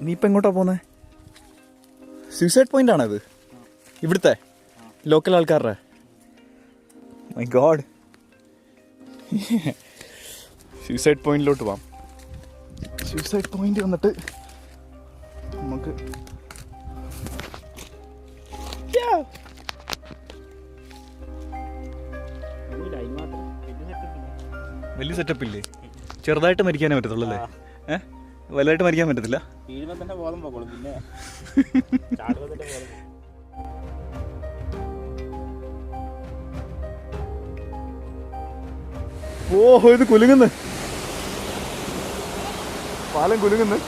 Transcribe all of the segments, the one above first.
നീ ഇപ്പം എങ്ങോട്ടാ പോകുന്നത്? സൂസൈഡ് പോയിന്റ് ആണത് ഇവിടുത്തെ ലോക്കൽ ആൾക്കാരുടെ? My God. സൂസൈഡ് പോയിന്റിലോട്ട് പോവാം. സൂസൈഡ് പോയിന്റ് വന്നിട്ട് നമുക്ക് വലിയ സെറ്റപ്പ് ഇല്ലേ? ചെറുതായിട്ട് മരിക്കാനേ പറ്റത്തുള്ളൂ അല്ലേ? വലുതായിട്ട് മരിക്കാൻ പറ്റത്തില്ല. ഓഹോ, ഇത് കുലുങ്ങുന്നു, പാലം കുലുങ്ങുന്നു.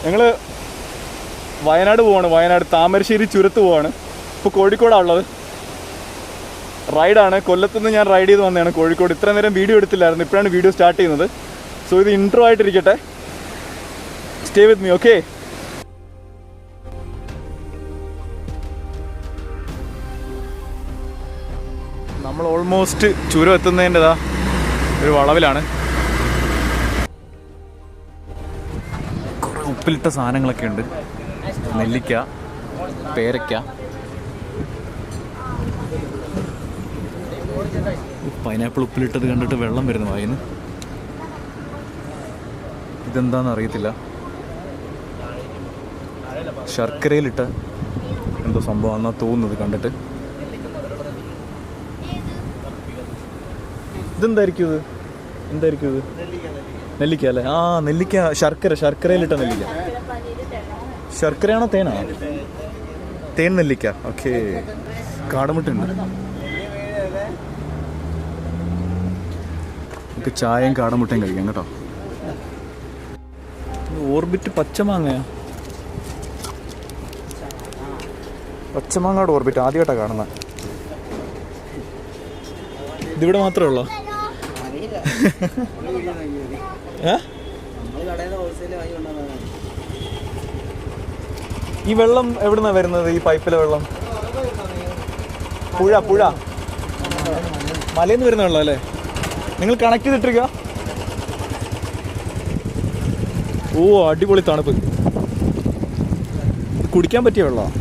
ഞങ്ങള് വയനാട് പോവാണ്. വയനാട് താമരശ്ശേരി ചുരത്ത് പോവാണ്. ഇപ്പോൾ കോഴിക്കോടാണ് ഉള്ളത്. റൈഡാണ്. കൊല്ലത്തുനിന്ന് ഞാൻ റൈഡ് ചെയ്ത് വന്നതാണ് കോഴിക്കോട്. ഇത്ര നേരം വീഡിയോ എടുത്തില്ലായിരുന്നു, ഇപ്പോഴാണ് വീഡിയോ സ്റ്റാർട്ട് ചെയ്യുന്നത്. സോ ഇത് ഇൻട്രോ ആയിട്ടിരിക്കട്ടെ. Stay with me, okay? നമ്മൾ ഓൾമോസ്റ്റ് ചുരം എത്തുന്നതിൻ്റെതാ ഒരു വളവിലാണ്. കുറേ ഉപ്പിലിട്ട സാധനങ്ങളൊക്കെ ഉണ്ട്. നെല്ലിക്ക, പേരയ്ക്ക, പൈനാപ്പിൾ ഉപ്പിലിട്ടത് കണ്ടിട്ട് വെള്ളം വരുന്നു വായിന്ന്. ഇതെന്താണെന്ന് അറിയത്തില്ല. ശർക്കരയിലിട്ട എന്തോ സംഭവമാണെന്നാ തോന്നുന്നത് കണ്ടിട്ട്. ഇതെന്തായിരിക്കും ഇത്? എന്തായിരിക്കും ഇത്? നെല്ലിക്ക അല്ലേ? ആ, നെല്ലിക്ക. ശർക്കരയിലിട്ട നെല്ലിക്ക. ശർക്കരയാണോ തേനാണോ? തേൻ നെല്ലിക്ക. ഓക്കെ. കാടമുട്ടുണ്ട്. നമുക്ക് ചായയും കാടമുട്ടയും കഴിക്കാം കേട്ടോ. ഓർബിറ്റ് പച്ചമാങ്ങയാ? പച്ചമാങ്ങയുടെ ഓർബിറ്റ് ആദ്യമായിട്ടാണ് കാണുന്നത്. ഇതിവിടെ മാത്രമേ ഉള്ളൂ? ഈ വെള്ളം എവിടുന്നാ വരുന്നത്? ഈ പൈപ്പിലെ വെള്ളം? പുഴ മലയിൽ നിന്ന് വരുന്ന വെള്ളം അല്ലേ? നിങ്ങൾ കണക്ട് ചെയ്തിട്ടിരിക്കുക. ഓ, അടിപൊളി തണുപ്പ്. കുടിക്കാൻ പറ്റിയ വെള്ളമാണ്.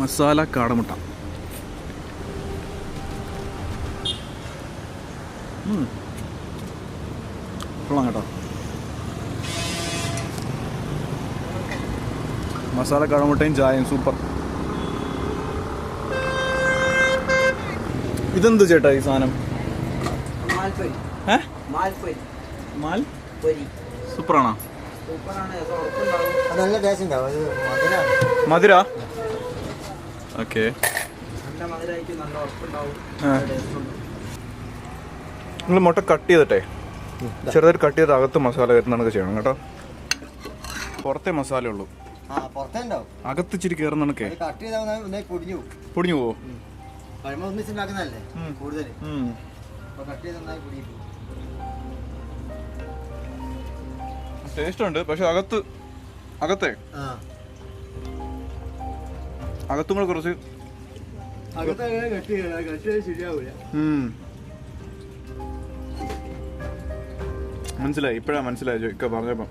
മസാല കാടമുട്ട. കൊള്ളാം കേട്ടോ. മസാല കാടമുട്ടയും ചായയും സൂപ്പർ. ഇതെന്ത് ചേട്ടാ ഈ സാധനം? സൂപ്പറാണോ? മധുര. ഓക്കെ. നിങ്ങൾ മുട്ട കട്ട് ചെയ്തിട്ടെ ചെറുതായിട്ട് കട്ട് ചെയ്ത് അകത്ത് മസാല വരുന്നതൊക്കെ ചെയ്യണം കേട്ടോ. പുറത്തെ മസാല ഉള്ളൂ, അകത്ത് ഇച്ചിരി കയറുന്നതൊക്കെ പൊടിഞ്ഞു പോവോ? ടേസ്റ്റ് ഉണ്ട്, പക്ഷെ അകത്തും കൂടെ കുറച്ച് മനസ്സിലായി. ഇപ്പഴാ മനസ്സിലായോ ഇക്ക പറഞ്ഞപ്പം.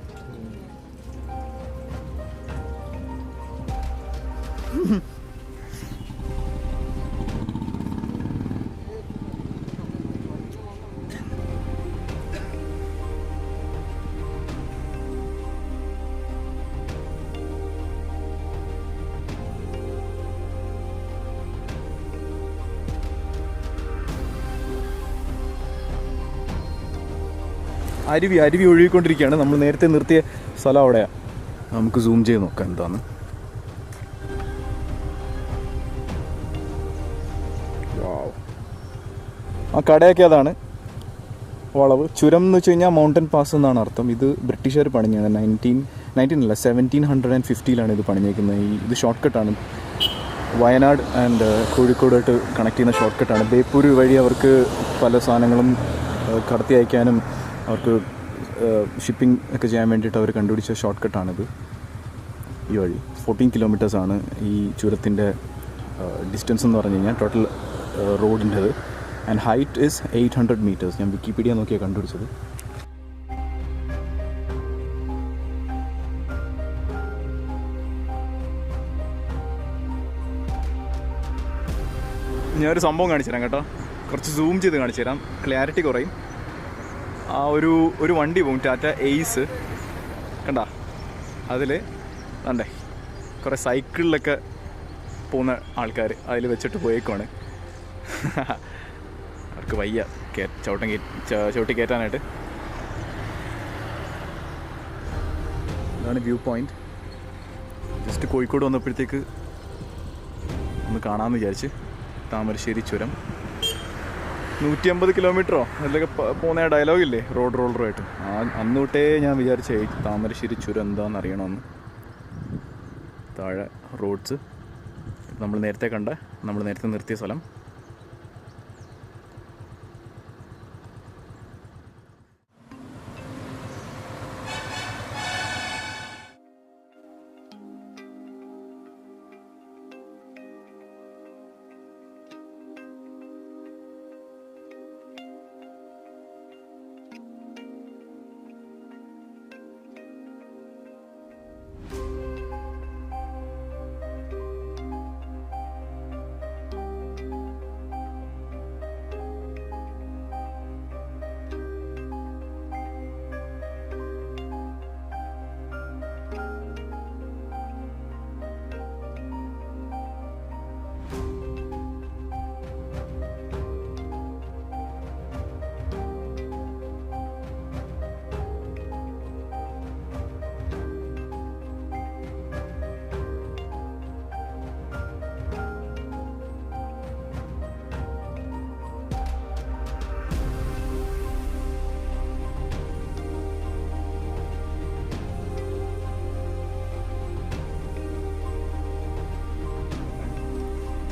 അരുവി ഒഴുകിക്കൊണ്ടിരിക്കുകയാണ്. നമ്മൾ നേരത്തെ നിർത്തിയ സ്ഥലം അവിടെയാണ്. നമുക്ക് സൂം ചെയ്ത് നോക്കാം എന്താന്ന്. ആ കടയൊക്കെ അതാണ് വളവ്. ചുരം എന്ന് വെച്ച് കഴിഞ്ഞാൽ മൗണ്ടൻ പാസ് എന്നാണ് അർത്ഥം. ഇത് ബ്രിട്ടീഷുകാർ പണിഞ്ഞതാണ്. 1750 ഇത് പണിഞ്ഞേക്കുന്നത്. ഇത് ഷോർട്ട് കട്ടാണ്. വയനാട് ആൻഡ് കോഴിക്കോടായിട്ട് കണക്ട് ചെയ്യുന്ന ഷോർട്ട് കട്ടാണ്. ബേപ്പൂർ വഴി അവർക്ക് പല സാധനങ്ങളും കടത്തി അയക്കാനും അവർക്ക് ഷിപ്പിംഗ് ഒക്കെ ചെയ്യാൻ വേണ്ടിയിട്ട് അവർ കണ്ടുപിടിച്ച ഷോർട്ട് കട്ടാണിത്. ഈ വഴി 14 കിലോമീറ്റേഴ്സാണ് ഈ ചുരത്തിൻ്റെ ഡിസ്റ്റൻസ് എന്ന് പറഞ്ഞു കഴിഞ്ഞാൽ ടോട്ടൽ റോഡിൻ്റെത്. And height is 800 metres. ഞാൻ വിക്കിപീഡിയ നോക്കിയാണ് കണ്ടുപിടിച്ചത്. ഞാനൊരു സംഭവം കാണിച്ചു തരാം കേട്ടോ. കുറച്ച് സൂം ചെയ്ത് കാണിച്ചു തരാം, ക്ലാരിറ്റി കുറയും. ആ ഒരു വണ്ടി പോകും, ടാറ്റ എയ്സ് കണ്ട. അതിൽ കണ്ടേ കുറേ സൈക്കിളിലൊക്കെ പോകുന്ന ആൾക്കാർ അതിൽ വെച്ചിട്ട് പോയേക്കുവാണ്. അവർക്ക് വയ്യ ചവിട്ടി കയറ്റാനായിട്ട്. ഇതാണ് വ്യൂ പോയിൻ്റ്. ജസ്റ്റ് കോഴിക്കോട് വന്നപ്പോഴത്തേക്ക് ഒന്ന് കാണാമെന്ന് വിചാരിച്ച്. താമരശ്ശേരി ചുരം 150 കിലോമീറ്ററോ അതിലൊക്കെ പോകുന്ന ഡയലോഗില്ലേ റോഡ് റോളറുമായിട്ട്. അന്ന് തൊട്ടേ ഞാൻ വിചാരിച്ചേ താമരശ്ശേരി ചുരം എന്താണെന്ന് അറിയണമെന്ന്. താഴെ റോഡ്സ് നമ്മൾ നേരത്തെ നിർത്തിയ സ്ഥലം.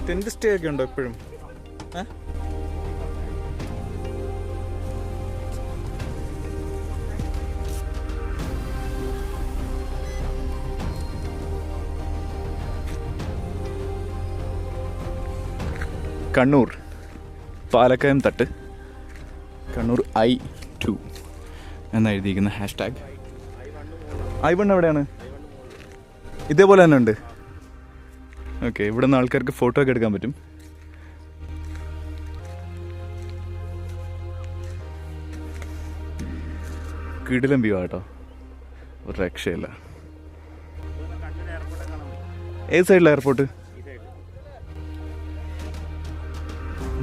ടെൻറ്റ് സ്റ്റേ ഒക്കെ ഉണ്ടോ എപ്പോഴും? കണ്ണൂർ പാലക്കയം തട്ട്, കണ്ണൂർ I2 എന്നെഴുതിയിരിക്കുന്ന #. I1 എവിടെയാണ്? ഇതേപോലെ തന്നെ ഉണ്ട്. ഓക്കെ, ഇവിടെ നിന്ന് ആൾക്കാർക്ക് ഫോട്ടോ ഒക്കെ എടുക്കാൻ പറ്റും. കിടിലം വ്യൂ ആട്ടോ, ഒരു രക്ഷയില്ല. ഏത് സൈഡിലാണ് എയർപോർട്ട്?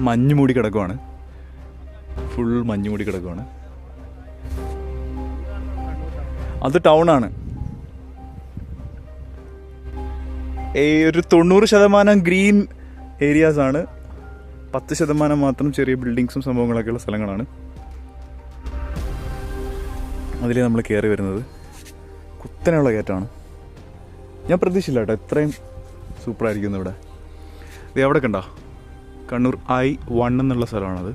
മഞ്ഞ് മൂടി കിടക്കുവാണ്, ഫുൾ മഞ്ഞ് മൂടി കിടക്കുവാണ്. അത് ടൗണാണ്. ഒരു 90% ഗ്രീൻ ഏരിയാസാണ്, 10% മാത്രം ചെറിയ ബിൽഡിങ്സും സംഭവങ്ങളൊക്കെ ഉള്ള സ്ഥലങ്ങളാണ്. അതിൽ നമ്മൾ കയറി വരുന്നത് കുത്തനെയുള്ള കയറ്റമാണ്. ഞാൻ പ്രതീക്ഷിച്ചില്ല കേട്ടോ ഇത്രയും സൂപ്പറായിരിക്കുന്നു ഇവിടെ. ഇത് എവിടെ കണ്ടോ? കണ്ണൂർ I1 എന്നുള്ള സ്ഥലമാണത്.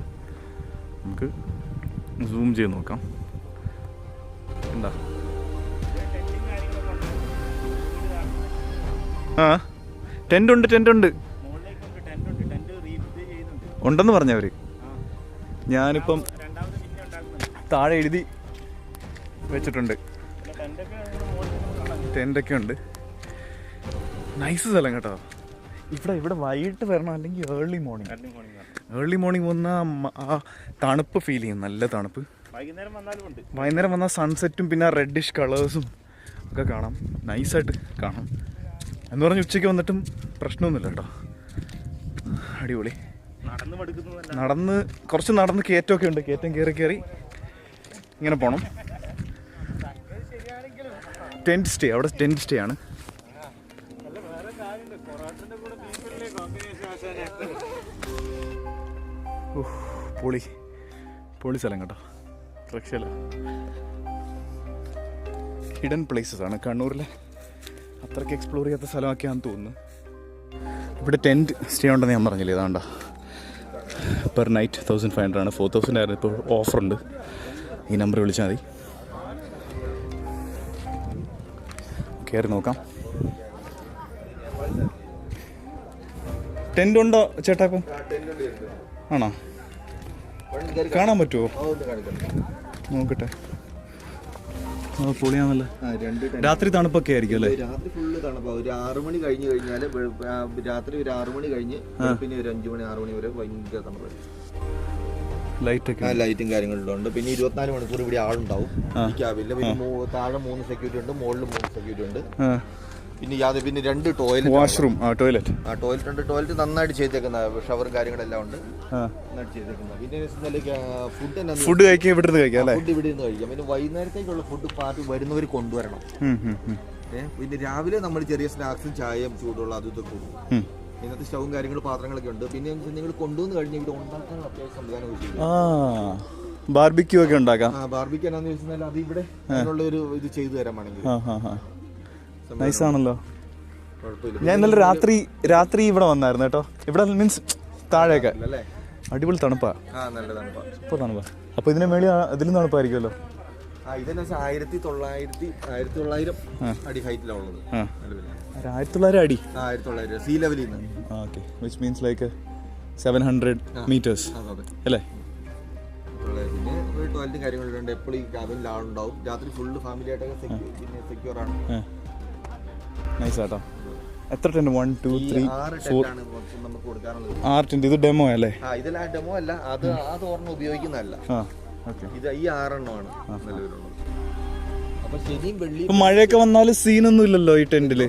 നമുക്ക് സൂം ചെയ്ത് നോക്കാം. എന്താ ടെൻ്റ് ഉണ്ട് ഉണ്ടെന്ന് പറഞ്ഞവർ. ഞാനിപ്പം താഴെ എഴുതി വെച്ചിട്ടുണ്ട്, ടെൻ്റൊക്കെ ഉണ്ട്. നൈസ് സ്ഥലം കേട്ടോ. ഇവിടെ വൈകിട്ട് വരണം, അല്ലെങ്കിൽ ഏർലി മോർണിംഗ് വന്നാൽ ആ തണുപ്പ് ഫീൽ ചെയ്യും, നല്ല തണുപ്പ്. വൈകുന്നേരം വന്നാൽ സൺസെറ്റും പിന്നെ റെഡിഷ് കളേഴ്സും ഒക്കെ കാണാം, നൈസായിട്ട് കാണാം. എന്ന് പറഞ്ഞ് ഉച്ചയ്ക്ക് വന്നിട്ടും പ്രശ്നമൊന്നുമില്ല കേട്ടോ, അടിപൊളി. കുറച്ച് നടന്ന് കയറ്റമൊക്കെ ഉണ്ട്, കയറ്റം കയറി ഇങ്ങനെ പോകണം. ടെൻറ്റ് സ്റ്റേ, അവിടെ ടെൻറ്റ് സ്റ്റേ ആണ്. പൊളി സ്ഥലം കേട്ടോ, രക്ഷയില്ല. ഹിഡൻ പ്ലേസസ് ആണ് കണ്ണൂരിലെ, അത്രയ്ക്ക് എക്സ്പ്ലോർ ചെയ്യാത്ത സ്ഥലമൊക്കെയാണെന്ന് തോന്നുന്നു. ഇവിടെ ടെൻറ്റ് സ്റ്റേ ഉണ്ടെന്ന് ഞാൻ പറഞ്ഞില്ലേ, ഇതാണ്ട പെർ നൈറ്റ് 1500 ആണ്. 4000 ആയിരുന്നു, ഇപ്പോൾ ഓഫറുണ്ട്. ഈ നമ്പർ വിളിച്ചാൽ മതി, കയറി നോക്കാം. ടെൻ്റ് ഉണ്ടോ ചേട്ടാ ഇപ്പം? ആണോ? കാണാൻ പറ്റുമോ? നോക്കട്ടെ. പൊളിയാണല്ലേ. രാത്രി തണുപ്പൊക്കെ ആയിരിക്കും അല്ലേ? രാത്രി ഫുള്ള് തണുപ്പാ. ഒരു 6 മണി കഴിഞ്ഞ് കഴിഞ്ഞാൽ രാത്രി ഒരു 6 മണി കഴിഞ്ഞ് പിന്നെ ഒരു 5 മണി 6 മണി വരെ ഭയങ്കര തണുപ്പായിരിക്കും. ലൈറ്റും കാര്യങ്ങളിലുണ്ട്. പിന്നെ 24 മണിക്കൂർ ഇവിടെ ആളുണ്ടാവും ക്യാബിനിൽ. പിന്നെ താഴെ 3 സെക്യൂരിറ്റി ഉണ്ട്, മുകളിൽ 3 സെക്യൂരിറ്റി ഉണ്ട്. പിന്നെ 2 ടോയ്ലറ്റ്, വാഷ്റൂം, ടോയ്ലറ്റ് ഉണ്ട്. ടോയ്ലറ്റ് നന്നായിട്ട് ചെയ്തേക്കുന്ന, ഷവറും കാര്യങ്ങളെല്ലാം ഉണ്ട്, നന്നായിട്ട് ചെയ്തേക്കുന്നത്. പിന്നെ ഫുഡ് കഴിക്കാൻ ഇവിടെ നിന്ന് കഴിക്കാം. ഫുഡ് ഇവിടെ നിന്ന് കഴിക്കാം. പിന്നെ വൈകുന്നേരത്തേക്കുള്ള ഫുഡ് പാർട്ടി വരുന്നവർ കൊണ്ടുവരണം. പിന്നെ രാവിലെ നമ്മൾ ചെറിയ സ്നാക്സും ചായയും ചൂടുള്ള അതും ഇതൊക്കെ കൊടുക്കും. ഇന്നത്തെ സ്റ്റവും കാര്യങ്ങളും പാത്രങ്ങളൊക്കെ ഉണ്ട്. പിന്നെ നിങ്ങൾ കൊണ്ടുവന്ന് കഴിഞ്ഞാൽ ഇവിടെ ഉണ്ടാക്കാൻ അത്യാവശ്യം സംവിധാനം ചെയ്യും. ബാർബിക്യൂ ഒക്കെ ഉണ്ടാക്കാം. ബാർബിക്യൂ എന്നാന്ന് ചോദിച്ചാൽ അത് ഇവിടെ അതിനുള്ള ഒരു ഇത് ചെയ്തു തരാമാണെങ്കിൽ നൈസാണല്ലോ. ഞാൻ ഇന്നലെ രാത്രി ഇവിടെ വന്നായിരുന്നു കേട്ടോ. ഇവിടെ മീൻസ് താഴെയൊക്കെ അടിപൊളി തണുപ്പാ. ഇപ്പോൾ തണുപ്പാ. അപ്പോൾ ഇതിന് മേളിൽ ഇതിലും തണുപ്പായിരിക്കുമല്ലോ. ഇതെന്ന് വെച്ചാൽ 1900 അടി ഹൈറ്റിലാണുള്ളത്. 1900 അടി. 1900 സീ ലെവലിൽ നിന്ന്. Okay, which means like 700 metres അല്ലേ? പിന്നെ ടോയ്ലറ്റും കാര്യങ്ങളുണ്ട്. എപ്പോഴും ഈ ക്യാബിനിൽ ആളുണ്ടാവും. രാത്രി ഫുള്ള് ഫാമിലി ആയിട്ടൊക്കെ സെക്യൂർ ആണ്. നൈസ് ആട്ടോ. എത്ര ടെന്റ്? 1 2 3 4 നമുക്ക് കൊടുക്കാറുള്ളത്. 6 ടെന്റ്. ഇത് ഡെമോ അല്ലേ? ഇതിൽ ഡെമോ അല്ല, അത് ഒരെണ്ണം ഉപയോഗിക്കുന്നതല്ല. ഇത് ഈ 6 എണ്ണമാണ് നിലവിലുള്ളത്. അപ്പൊ ശനിയും വെള്ളിയും മഴയൊക്കെ വന്നാലും സീനൊന്നും ഇല്ലല്ലോ ഈ ടെന്റില്.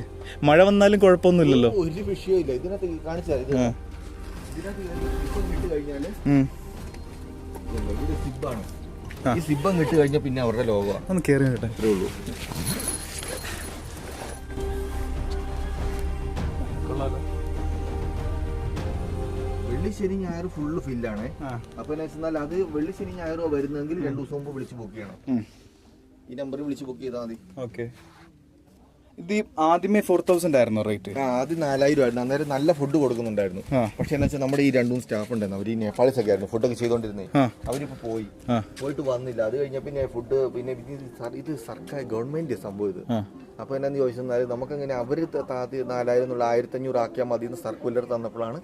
മഴ വന്നാലും കുഴപ്പമൊന്നും ഇല്ലല്ലോ. ഒരു വിഷയമില്ല. ഇതിനകത്ത് കാണിച്ചാൽ ഇതിനകത്ത് ഇട്ട് കഴിഞ്ഞാല് ഇത് സിബാണ്. ഈ സിബം ഇട്ട് കഴിഞ്ഞാൽ പിന്നെ അവരുടെ ലോകമാണ്. ഒന്ന് കേറി കേട്ടെ. അത്രേ ഉള്ളൂ. വെള്ളി ശനി ഞായർ ഫുള്ള് ഫില്ലാണ്. അപ്പൊ അത് വെള്ളി ശനി ഞായറോ വരുന്നെങ്കിൽ 2 ദിവസം മുമ്പ് വിളിച്ച് ബുക്ക് ചെയ്യണം. ഈ നമ്പറിൽ വിളിച്ച് ബുക്ക് ചെയ്താൽ മതി. ഓക്കെ. ഇത് ആദ്യമേ 4000 ആയിരുന്നു റേറ്റ്? ആദ്യം 4000 ആയിരുന്നു. അന്നേരം നല്ല ഫുഡ് കൊടുക്കുന്നുണ്ടായിരുന്നു. പക്ഷെ എന്താ വെച്ചാൽ നമ്മുടെ ഈ 2 സ്റ്റാഫ് ഉണ്ടായിരുന്നു. അവർ ഈ നേപ്പാളീസ് ഒക്കെ ആയിരുന്നു ഫുഡൊക്കെ ചെയ്തോണ്ടിരുന്നത്. അവരിപ്പോ പോയിട്ട് വന്നില്ല. അത് കഴിഞ്ഞ പിന്നെ ഫുഡ് പിന്നെ ഇത് സർക്കാർ ഗവൺമെന്റ് സംഭവം ഇത്. അപ്പൊ എന്നാന്ന് ചോദിച്ചാൽ നമുക്കങ്ങനെ അവര് 4000 എന്നുള്ള 1500 ആക്കിയാൽ മതി എന്ന് സർക്കുലർ തന്നപ്പോഴാണ്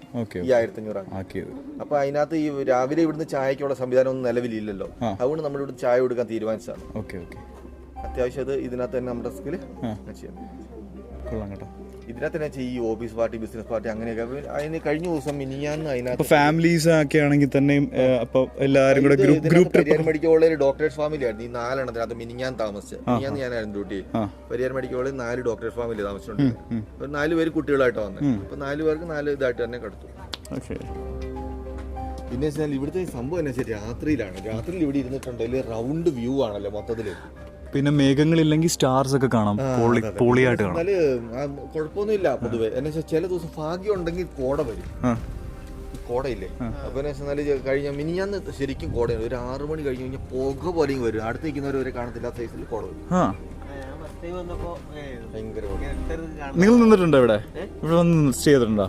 ഈ 1500 ആക്കിയത്. അപ്പൊ അതിനകത്ത് ഈ രാവിലെ ഇവിടുന്ന് ചായക്കുള്ള സംവിധാനം ഒന്നും നിലവിലില്ലല്ലോ. അതുകൊണ്ട് നമ്മൾ ഇവിടുന്ന് ചായ കൊടുക്കാൻ തീരുമാനിച്ചതാണ്. അത്യാവശ്യം അത് ഇതിനകത്ത് തന്നെ നമ്മുടെ സ്കില് ചെയ്യാം. ഇതിനകത്ത് തന്നെ ഈ ഓഫീസ് പാർട്ടി, ബിസിനസ് പാർട്ടി അങ്ങനെയൊക്കെ. അതിന് കഴിഞ്ഞ ദിവസം മിനിഞ്ഞാന്ന് അതിനകത്ത് ഫാമിലീസ് ഒക്കെ ആണെങ്കിൽ തന്നെ എല്ലാവരും കൂടെ ഗ്രൂപ്പ് പരിയാരം മെഡിക്കൽ കോളേജിൽ ഡോക്ടേഴ്സ് ഫാമിലി ആയിരുന്നു. ഈ 4 എണ്ണത്തിനകത്ത് മിനിഞ്ഞാൻ താമസിച്ചത്. മിനിഞ്ഞാന്ന് ഞാനായിരുന്നു ഡ്യൂട്ടി. പരിയാരം മെഡിക്കൽ കോളേജിൽ 4 ഡോക്ടേഴ്സ് ഫാമിലി താമസിച്ചിട്ടുണ്ട്. ഒരു 4 പേര് കുട്ടികളായിട്ട് വന്നത്. അപ്പൊ 4 പേർക്ക് 4 ഇതായിട്ട് തന്നെ കടത്തു. പിന്നെ വെച്ചാൽ ഇവിടുത്തെ സംഭവം എന്ന് വെച്ചാൽ രാത്രിയിലാണ്. രാത്രിയിൽ ഇവിടെ ഇരുന്നിട്ടുണ്ടെങ്കിൽ റൗണ്ട് വ്യൂ ആണല്ലോ മൊത്തത്തില്. പിന്നെ മേഘങ്ങളില്ലെങ്കിൽ സ്റ്റാർസ് ഒക്കെ കാണാം. പൊളിയായിട്ട് കാണാം. കുഴപ്പമൊന്നുമില്ല പൊതുവെ. എന്ന് വെച്ചാൽ ചില ദിവസം ഭാഗ്യം ഉണ്ടെങ്കിൽ കോട വരും. കോടയില്ലേ? അപ്പൊ കഴിഞ്ഞ മിനിഞ്ഞാന്ന് ശരിക്കും കോടയാണ്. ഒരു 6 മണി കഴിഞ്ഞ് കഴിഞ്ഞാൽ പുക പോലെയും വരും. അടുത്ത് നിൽക്കുന്നവരെ കാണത്തില്ലാത്ത സൈസിൽ കോട വരും. നിങ്ങൾ നിന്നിട്ടുണ്ടോ ഇവിടെ? ഇവിടെ വന്ന് സ്റ്റേ ചെയ്തിട്ടുണ്ടോ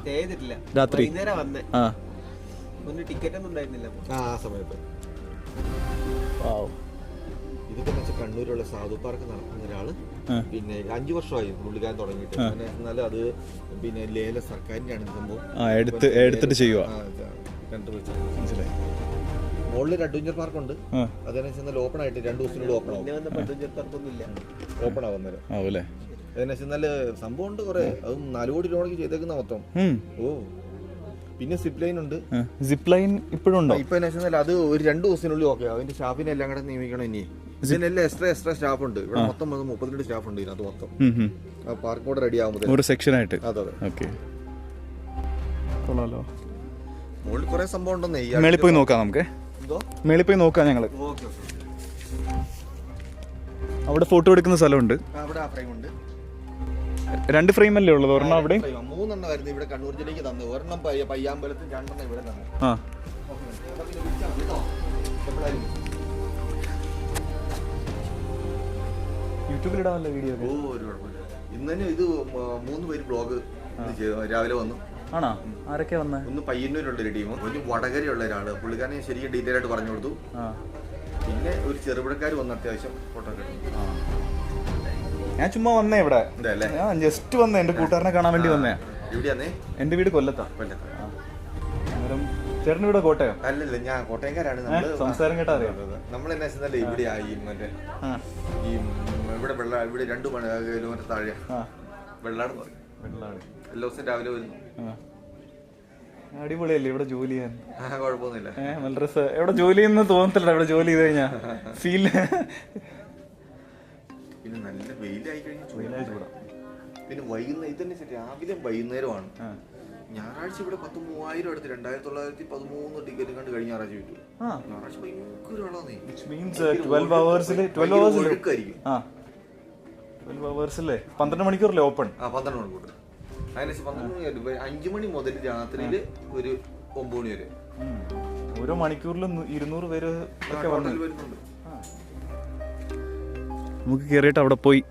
രാത്രി? ആ സമയത്ത് ഇതൊക്കെ വെച്ചാൽ കണ്ണൂരുള്ള സാധു പാർക്ക് നടത്തുന്ന ഒരാള് പിന്നെ 5 വർഷമായി പുള്ളിക്കാരൻ തുടങ്ങിയിട്ട്. എന്നാലും അത് പിന്നെ ലേല സർക്കാരിന്റെ ആണ് സംഭവം. എടുത്തിട്ട് ചെയ്യുക. മുകളിൽ ഒരു അഡ്വഞ്ചർ പാർക്ക് ഉണ്ട്. അതെന്ന് ഓപ്പൺ ആയിട്ട് 2 ദിവസത്തിനുള്ളിൽ ഓപ്പൺ ആവും. ഓപ്പൺ ആവുന്നത് അതെന്ന് സംഭവം ഉണ്ട് കുറെ. അതും 4 കോടി രൂപയ്ക്ക് ചെയ്തേക്കുന്ന മൊത്തം. ഓ പിന്നെ സിപ്പ് ലൈൻ ഉണ്ട്. സിപ്പ് ലൈൻ ഇപ്പോഴും ഉണ്ടോ? ഇപ്പൊ അത് ഒരു 2 ദിവസത്തിനുള്ളിൽ ഓക്കെ. അതിന്റെ സ്റ്റാഫിനെ എല്ലാം കൂടെ നിയമിക്കണം. ഇനി ഇതിനെല്ലാം എക്സ്ട്രാ സ്റ്റാഫ് ഉണ്ട്. ഇവിടെ മൊത്തം 32 സ്റ്റാഫ് ഉണ്ട് ഇതിനകത്ത് മൊത്തം. പാർക്ക് കൂടെ റെഡി ആകുമ്പോൾ ഒരു സെക്ഷൻ ആയിട്ട്. അതെ. മുകളിൽ കുറെ സംഭവം ഉണ്ടെന്നേ. മേളിൽ പോയി നോക്കാം. നമുക്ക് മേളിൽ പോയി നോക്കാം. ഞങ്ങള് അവിടെ ഫോട്ടോ എടുക്കുന്ന സ്ഥലമുണ്ട്. അവിടെ ആ ഫ്രെയിം ഉണ്ട്. 2 ഫ്രെയിം അല്ലേ ഉള്ളത്? ഒരെണ്ണം അവിടെ 3 എണ്ണം വരുന്നത് ഇവിടെ കണ്ണൂർ ജില്ലയ്ക്ക് തന്നെ. ഒരെണ്ണം പയ്യാമ്പലത്തിൽ, 2 എണ്ണം ഇവിടെ തന്നെ. യൂട്യൂബിലിടാനുള്ള വീഡിയോ. ഓ ഒരു കുഴപ്പമില്ല. ഇന്ന് തന്നെ ഇത് 3 പേര് ബ്ലോഗ് രാവിലെ വന്നു. ആണോ? ആരൊക്കെ വന്ന? ഒന്ന് പയ്യന്നൂരുള്ള ഒരു ടീം, ഒന്ന് വടകരയുള്ള ഒരാള്. പുള്ളിക്കാരനെ ശരിക്കും ഡീറ്റെയിൽ ആയിട്ട് പറഞ്ഞു കൊടുത്തു. പിന്നെ ഒരു ചെറുപുഴക്കാർ വന്ന് അത്യാവശ്യം ഫോട്ടോ ഒക്കെ. ഞാൻ ചുമ്മാ വന്നേ ഇവിടെ. ഞാൻ ജസ്റ്റ് വന്നേ. എന്റെ കൂട്ടുകാരനെ കാണാൻ വേണ്ടി വന്നേ. എവിടെയാന്നേ? എന്റെ വീട് കൊല്ലത്താ. കൊല്ലത്താ. അന്നേരം ചേട്ടൻ ഇവിടെ കോട്ടയം? അല്ലല്ല, ഞാൻ കോട്ടയംകാരാണ്. സംസാരം കേട്ടാ അറിയാം. നമ്മളെന്നാ വെച്ചാൽ ഇവിടെ ആയി മറ്റേ ഈ ഇവിടെ ഇവിടെ 2 കിലോമീറ്റർ താഴെ വെള്ളാട് പറയും. എല്ലാ ദിവസവും രാവിലെ വരുന്നു. അടിപൊളിയല്ലേ ഇവിടെ ജോലി ചെയ്യാൻ? കുഴപ്പമൊന്നുമില്ല, നല്ല രസം. എവിടെ ജോലി ചെയ്യുന്ന തോന്നത്തില്ല ഇവിടെ ജോലി ചെയ്ത് കഴിഞ്ഞാ ഫീൽ. പിന്നെ നല്ല വെയിലായി കഴിഞ്ഞാൽ പിന്നെ വൈകുന്നേരം ഇതന്നെ രാവിലെ വൈകുന്നേരമാണ്. ഞായറാഴ്ച ഇവിടെ 3000 അടുത്ത് 2913 ടിക്കറ്റ് കണ്ട് കഴിഞ്ഞ ഞായറാഴ്ച വിട്ടു. ഞായറാഴ്ച ഭയങ്കര ആളാന്നേ. 12 മണിക്കൂറല്ലേ ഓപ്പൺ? 12 മണിക്കൂർ. അതിനനുസരിച്ച് 5 മണി മുതൽ രാത്രിയില് ഒരു 9 മണി വരെ. ഓരോ മണിക്കൂറിലും 200 പേര് ഒക്കെ വരുന്നുണ്ട്. നമുക്ക് കയറിയിട്ട് അവിടെ പോയി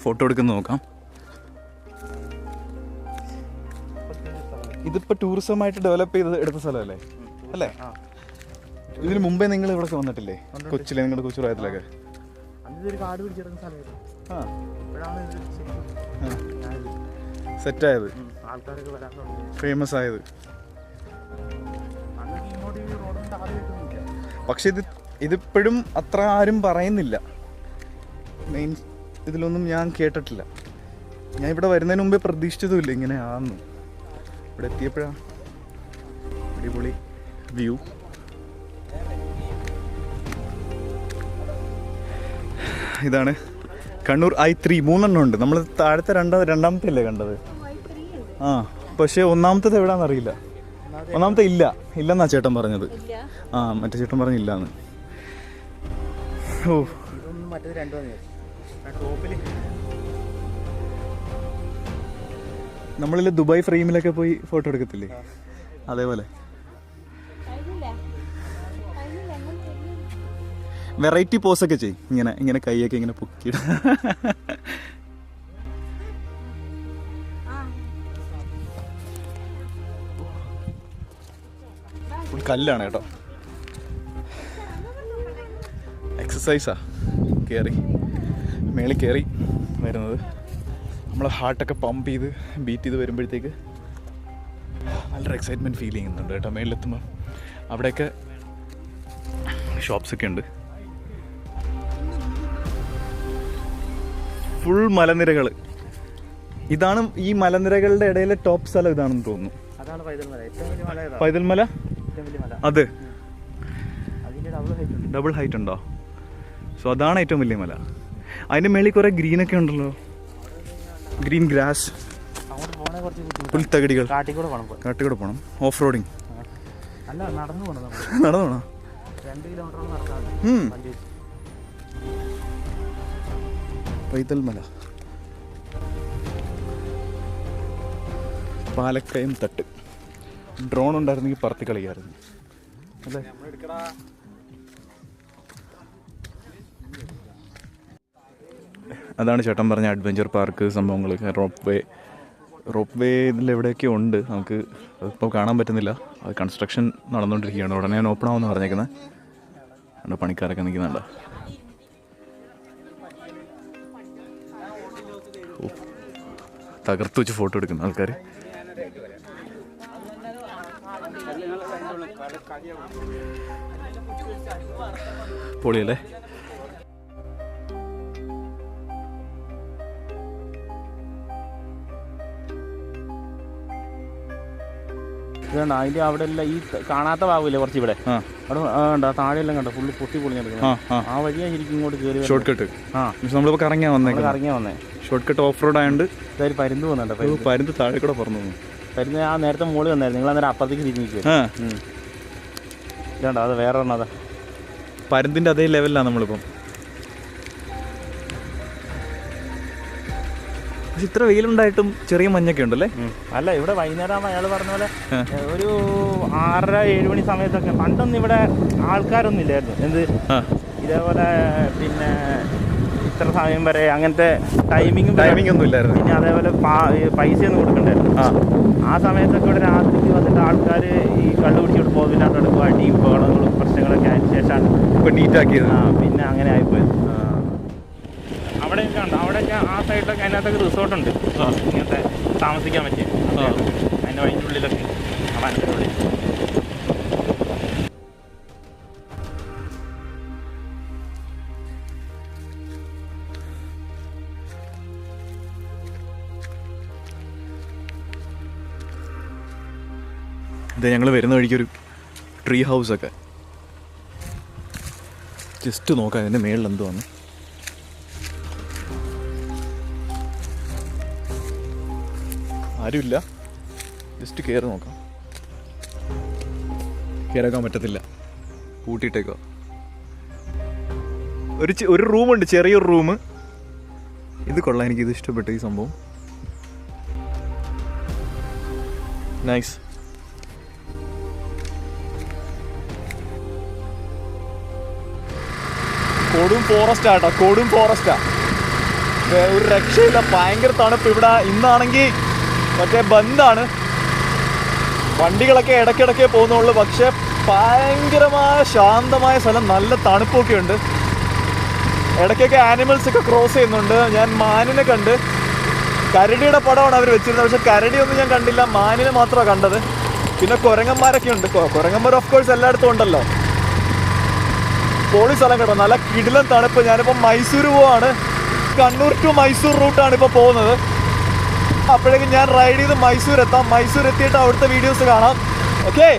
ഫോട്ടോ എടുക്കുന്ന നോക്കാം. ഇതിപ്പോ ടൂറിസമായിട്ട് ഡെവലപ്പ് ചെയ്ത് എടുത്ത സ്ഥലമല്ലേ അല്ലേ? ഇതിന് മുമ്പേ നിങ്ങൾ ഇവിടെ വന്നിട്ടില്ലേ? കൊച്ചിലെ നിങ്ങളുടെ കൊച്ചു പ്രായത്തിലൊക്കെ? സെറ്റായത്, ഫേമസ് ആയത്. പക്ഷെ ഇതിപ്പോഴും അത്ര ആരും പറയുന്നില്ല. മെയിൻ ഇതിലൊന്നും ഞാൻ കേട്ടിട്ടില്ല. ഞാൻ ഇവിടെ വരുന്നതിന് മുമ്പേ പ്രതീക്ഷിച്ചതുമില്ല ഇങ്ങനെ ആന്ന്. ഇവിടെ എത്തിയപ്പോഴാണ് അടിപൊളി വ്യൂ. ഇതാണ് കണ്ണൂർ I3. 3 ഉണ്ട്. നമ്മൾ താഴത്തെ രണ്ടാമത്തെ അല്ലേ കണ്ടത്? പക്ഷെ ഒന്നാമത്തത് എവിടാന്നറിയില്ല. ഒന്നാമത്തെ ഇല്ലെന്നാ ചേട്ടൻ പറഞ്ഞത്. മറ്റേ ചേട്ടൻ പറഞ്ഞില്ലാന്ന്. ഓ, നമ്മളിൽ ദുബായ് ഫ്രെയിമിലൊക്കെ പോയി ഫോട്ടോ എടുക്കത്തില്ലേ, അതേപോലെ വെറൈറ്റി പോസൊക്കെ ചെയ്യും. ഇങ്ങനെ കൈയൊക്കെ ഇങ്ങനെ പൊക്കിയിട. കല്ലാണ് കേട്ടോ. എക്സസൈസാ മേളിൽ കയറി വരുന്നത്. നമ്മളെ ഹാർട്ടൊക്കെ പമ്പ് ചെയ്ത് ബീറ്റ് ചെയ്ത് വരുമ്പോഴത്തേക്ക് നല്ലൊരു എക്സൈറ്റ്മെൻറ്റ് ഫീൽ ചെയ്യുന്നുണ്ട് കേട്ടോ. മേളിലെത്തുമ്പോൾ അവിടെയൊക്കെ ഷോപ്സൊക്കെ ഉണ്ട്. ഫുൾ മലനിരകൾ. ഇതാണ് ഈ മലനിരകളുടെ ഇടയിലെ ടോപ്പ് സ്ഥലം ഇതാണെന്ന് തോന്നുന്നു. പൈതൽ മല. അത് ഡബിൾ ഹൈറ്റ് ഉണ്ടോ? സോ അതാണ് ഏറ്റവും വലിയ മല. അതിൻ്റെ മേളിൽ കുറേ ഗ്രീനൊക്കെ ഉണ്ടല്ലോ, ഗ്രീൻ ഗ്രാസ്, പുൽത്തകടികൾ. കാട്ടിക്കൂടെ പോകണം. Off roading. നടന്നു പോണോ? 2 കിലോമീറ്റർ. പൈതൽ മല, പാലക്കയം തട്ട്. ഡ്രോൺ ഉണ്ടായിരുന്നെങ്കിൽ പറത്തി കളിക്കായിരുന്നു അല്ലേ? അതാണ് ചേട്ടൻ പറഞ്ഞ അഡ്വഞ്ചർ പാർക്ക് സംഭവങ്ങൾ. റോപ്പ് വേ ഇതിലെവിടെയൊക്കെ ഉണ്ട്. നമുക്ക് അതിപ്പോൾ കാണാൻ പറ്റുന്നില്ല. അത് കൺസ്ട്രക്ഷൻ നടന്നുകൊണ്ടിരിക്കുകയാണ്. ഉടനെ ഞാൻ ഓപ്പൺ ആവുമെന്ന് പറഞ്ഞേക്കുന്നത്. അവിടെ പണിക്കാരൊക്കെ നിൽക്കുന്നുണ്ട്. തകർത്ത് വെച്ച് ഫോട്ടോ എടുക്കുന്ന ആൾക്കാർ. പൊളിയല്ലേ? ഇതുണ്ട് അതിൻ്റെ അവിടെ എല്ലാം ഈ കാണാത്ത ഭാഗമില്ലേ കുറച്ച് ഇവിടെ അവിടെ ഉണ്ട്. താഴെയെല്ലാം കണ്ടോ ഫുള്ള് പൊട്ടി പൊളിഞ്ഞെടുക്കുന്നത്. ആ വഴിയാ ശരിക്കും ഇങ്ങോട്ട് കയറി ഷോർട്ട് കട്ട്. നമ്മളിപ്പോൾ കറങ്ങിയാ വന്നേ. ഷോർട്ട് കട്ട് ഓഫ് റോഡ് ആയതുകൊണ്ട് ഇതായി പരുന്ത് പോകുന്നുണ്ട്. പരുന്ത് താഴെ കൂടെ പറഞ്ഞു. പരുന്ത് ആ നേരത്തെ മോള് വന്നായിരുന്നു. നിങ്ങൾ അന്നേരം അപ്പുറത്തേക്ക് തിരിഞ്ഞു നിൽക്കുക. ഇതുണ്ടോ അത് വേറെ ഒരെണ്ണം. അതാ പരുന്തിൻ്റെ അതേ ലെവലിലാണ് നമ്മളിപ്പം. പക്ഷെ ഇത്ര വെയിലുണ്ടായിട്ടും ചെറിയ മഞ്ഞൊക്കെ ഉണ്ടല്ലേ? അല്ല ഇവിടെ വൈകുന്നേരം അയാൾ പറഞ്ഞ പോലെ ഒരു 6-7 മണി സമയത്തൊക്കെ പണ്ടൊന്നും ഇവിടെ ആൾക്കാരൊന്നും ഇല്ലായിരുന്നു. എന്ത് ഇതേപോലെ പിന്നെ ഇത്ര സമയം വരെ അങ്ങനത്തെ ടൈമിംഗ് ഒന്നും ഇല്ലായിരുന്നു. പിന്നെ അതേപോലെ പൈസയൊന്നും കൊടുക്കണ്ടായിരുന്നു. ആ സമയത്തൊക്കെ ഇവിടെ രാത്രിക്ക് വന്നിട്ട് ആൾക്കാർ ഈ കള്ളു പിടിച്ചിട്ട് പോകുന്നതിനകത്ത് എടുക്കുക. അടിയും ബഹളങ്ങളും പ്രശ്നങ്ങളൊക്കെ അതിന് ശേഷമാണ് ഇപ്പോൾ നീറ്റാക്കിയത്. പിന്നെ അങ്ങനെ ആയിപ്പോയത്. അവിടെയൊക്കെ ഉണ്ട്. അവിടെയൊക്കെ ആ സൈഡിലൊക്കെ അതിനകത്തൊക്കെ റിസോർട്ടുണ്ട്. ഇങ്ങനത്തെ താമസിക്കാൻ പറ്റിയ അതിൻ്റെ വഴിൻ്റെ ഉള്ളിലൊക്കെ കാണാൻ ഉള്ളിൽ ഇത് ഞങ്ങൾ വരുന്ന വഴിക്കൊരു ട്രീ ഹൗസൊക്കെ ജസ്റ്റ് നോക്കാം അതിൻ്റെ മേളിൽ എന്തുവാന്ന്. ആരുമില്ല, ജസ്റ്റ് കയറി നോക്കാം. കയറാക്കാൻ പറ്റത്തില്ല, പൂട്ടിയിട്ടേക്കോ. ഒരു റൂമുണ്ട്, ചെറിയൊരു റൂം. ഇത് കൊള്ളാം, എനിക്കിത് ഇഷ്ടപ്പെട്ടു ഈ സംഭവം. നൈസ്. കൊടും ഫോറസ്റ്റാ കേട്ടോ, കൊടും ഫോറസ്റ്റാ. ഒരു രക്ഷയില്ല, ഭയങ്കര തണുപ്പ് ഇവിടെ. ഇന്നാണെങ്കിൽ മറ്റേ ബന്ധാണ്, വണ്ടികളൊക്കെ ഇടയ്ക്കിടയ്ക്കേ പോകുന്നുള്ളൂ. പക്ഷെ ഭയങ്കരമായ ശാന്തമായ സ്ഥലം, നല്ല തണുപ്പൊക്കെ ഉണ്ട്. ഇടയ്ക്കൊക്കെ ആനിമൽസ് ഒക്കെ ക്രോസ് ചെയ്യുന്നുണ്ട്. ഞാൻ മാനിനെ കണ്ട്. കരടിയുടെ പടമാണ് അവർ വെച്ചിരുന്നത്, പക്ഷെ കരടിയൊന്നും ഞാൻ കണ്ടില്ല, മാനിനെ മാത്രമാണ് കണ്ടത്. പിന്നെ കുരങ്ങന്മാരൊക്കെ ഉണ്ട്. കുരങ്ങന്മാർ ഓഫ് കോഴ്സ് എല്ലായിടത്തും ഉണ്ടല്ലോ. പൊളി സ്ഥലം കേട്ടോ, നല്ല കിടിലൻ തണുപ്പ്. ഞാനിപ്പോൾ മൈസൂർ പോവാണ്, കണ്ണൂർ ടു മൈസൂർ റൂട്ടാണ് ഇപ്പോൾ പോകുന്നത്. അപ്പോഴേക്കും ഞാൻ റൈഡ് ചെയ്ത് മൈസൂർ എത്താം. മൈസൂർ എത്തിയിട്ട് അവിടുത്തെ വീഡിയോസ് കാണാം. ഓക്കെ.